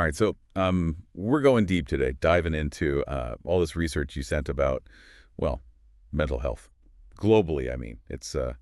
right, so we're going deep today, diving into all this research you sent about, well, mental health. Globally, I mean, it's a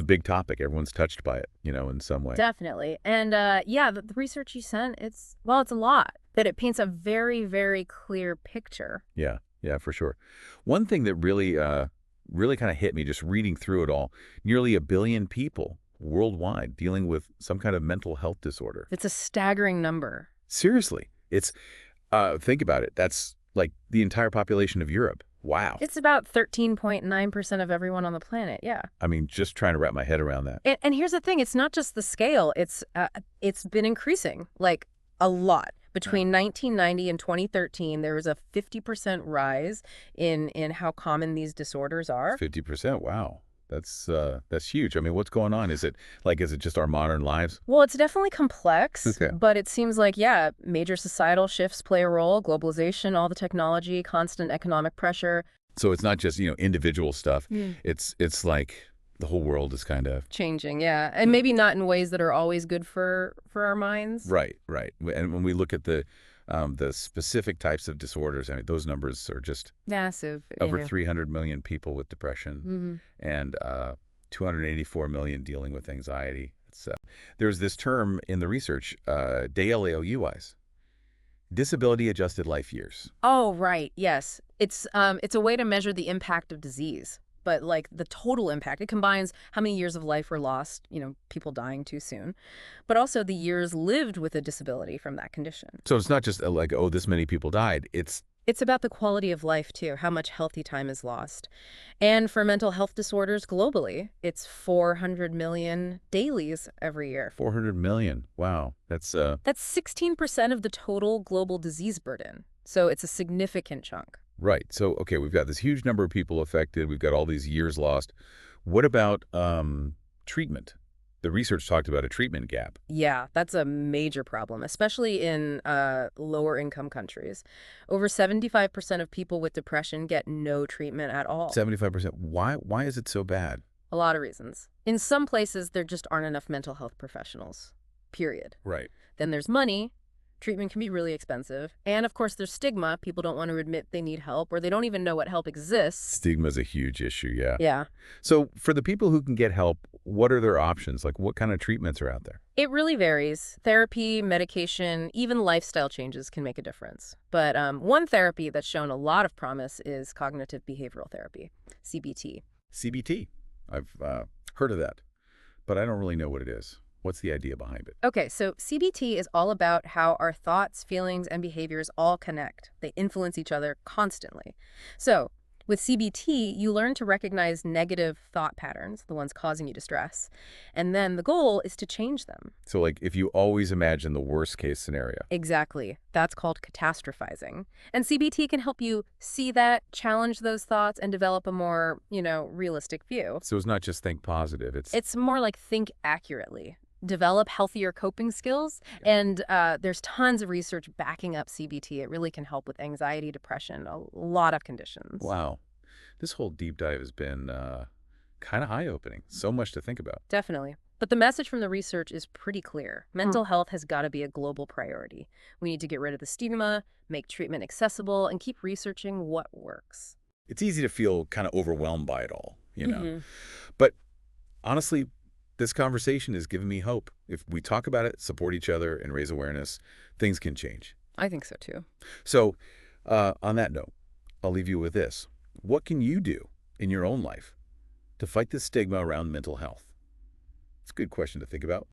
big topic. Everyone's touched by it, in some way. Definitely. And yeah, the research you sent, it's a lot, that it paints a very, very clear picture. Yeah, yeah, for sure. One thing that really kind of hit me just reading through it all, nearly 1 billion people worldwide dealing with some kind of mental health disorder. It's a staggering number. Seriously, think about it. That's like the entire population of Europe. Wow. It's about 13.9% of everyone on the planet, yeah. I mean, just trying to wrap my head around that. And here's the thing, it's not just the scale, it's been increasing, like, a lot. Between 1990 and 2013, there was a 50% rise in how common these disorders are. 50%. Wow. That's huge. I mean, what's going on? Is it just our modern lives? Well, it's definitely complex, Okay. but it seems like, yeah, major societal shifts play a role, globalization, all the technology, constant economic pressure. So it's not just, individual stuff. Mm. It's like the whole world is kind of Changing, yeah. And maybe not in ways that are always good for our minds. right, right. And when we look at the specific types of disorders, I mean, those numbers are just Massive. over 300 million people with depression Hmm. and 284 million dealing with anxiety. There's this term in the research, DLAOUIs, disability adjusted life years. Oh, right. Yes. It's a way to measure the impact of disease, but like the total impact. It combines how many years of life were lost, people dying too soon, but also the years lived with a disability from that condition. So it's not just like, oh, this many people died. It's about the quality of life, too, how much healthy time is lost. And for mental health disorders globally, it's 400 million dailies every year. 400 million. Wow. That's 16% of the total global disease burden. So it's a significant chunk. Right. So, okay, we've got this huge number of people affected. We've got all these years lost. What about treatment? The research talked about a treatment gap. Yeah, that's a major problem, especially in lower income countries. Over 75% of people with depression get no treatment at all. 75%. Why is it so bad? A lot of reasons. In some places, there just aren't enough mental health professionals, period. Right. Then there's money. Treatment can be really expensive. And of course, there's stigma. People don't want to admit they need help, or they don't even know what help exists. Stigma is a huge issue, yeah. Yeah. So for the people who can get help, what are their options? Like, what kind of treatments are out there? It really varies. Therapy, medication, even lifestyle changes can make a difference. But one therapy that's shown a lot of promise is cognitive behavioral therapy, CBT. CBT. I've heard of that, but I don't really know what it is. What's the idea behind it? Okay, so CBT is all about how our thoughts, feelings, and behaviors all connect. They influence each other constantly. So with CBT, you learn to recognize negative thought patterns, the ones causing you distress. And then the goal is to change them. So, like, if you always imagine the worst case scenario. Exactly. That's called catastrophizing. And CBT can help you see that, challenge those thoughts, and develop a more, realistic view. So it's not just think positive. It's more like think accurately. Develop healthier coping skills. Yeah. And there's tons of research backing up CBT. It really can help with anxiety, depression, a lot of conditions. Wow. This whole deep dive has been kind of eye-opening. So much to think about. Definitely. But the message from the research is pretty clear. Mental health has got to be a global priority. We need to get rid of the stigma, make treatment accessible, and keep researching what works. It's easy to feel kind of overwhelmed by it all, Mhm. But honestly, this conversation has given me hope. If we talk about it, support each other, and raise awareness, things can change. I think so, too. So on that note, I'll leave you with this. What can you do in your own life to fight the stigma around mental health? It's a good question to think about.